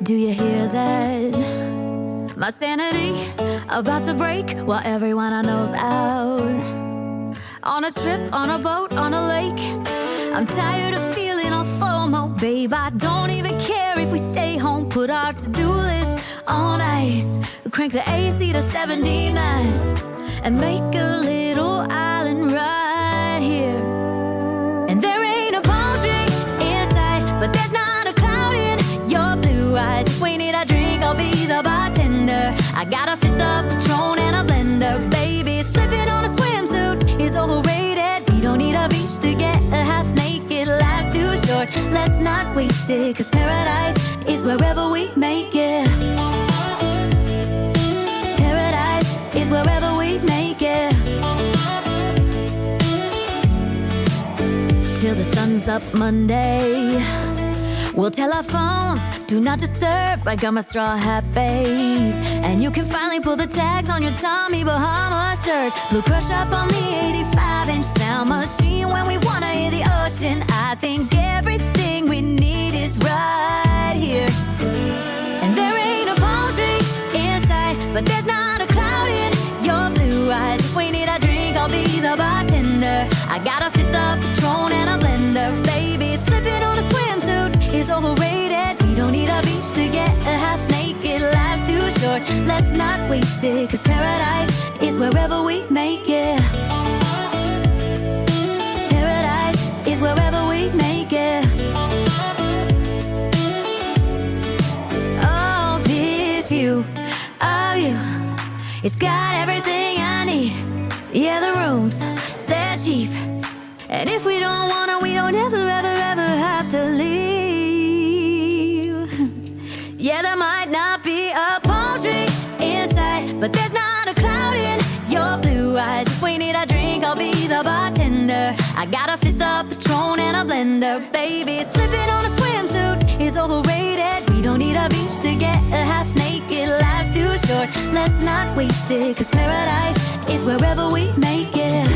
Do you hear that? My sanity about to break while everyone I know's out. On a trip, on a boat, on a lake. I'm tired of feeling all FOMO, babe. I don't even care if we stay home. Put our to-do list on ice. Crank the AC to 79 and make a little island right here. And there ain't a palm tree in sight, but there's not a cloud in your blue eyes. If we need a drink, I'll be the bartender. I got a fifth of Patron and a blender, baby. Slipping on a swimsuit is overrated. We don't need a beach to get a half naked. Life's too short, let's not waste it. Cause paradise is wherever we make it. Paradise is wherever we make it. Till the sun's up Monday, we'll tell our phones, do not disturb. I got my straw hat, babe. And you can finally pull the tags on your Tommy Bahama shirt. Blue crush up on the 85-inch sound machine. When we wanna hear the ocean, I think everything we need is right here. And there ain't a palm tree in sight, but there's not a cloud in your blue eyes. If we need a drink, I'll be the bartender. I got a fifth of Patron and a blender, baby. Slipping on a swimsuit is overrated. We don't need a beach to get a half naked. Life's too short, let's not waste it. Cause paradise is wherever we make it. Paradise is wherever we make it. Oh, this view of you, it's got everything I need. Yeah, the rooms, they're cheap. And if we don't wanna, we don't ever, ever, ever have to leave. Yeah, there might not be a palm tree in sight, but there's not a cloud in your blue eyes. If we need a drink, I'll be the bartender. I got a fifth of Patron and a blender, baby. Slipping on a swimsuit is overrated. We don't need a beach to get a half naked. Life's too short, let's not waste it. Cause paradise is wherever we make it.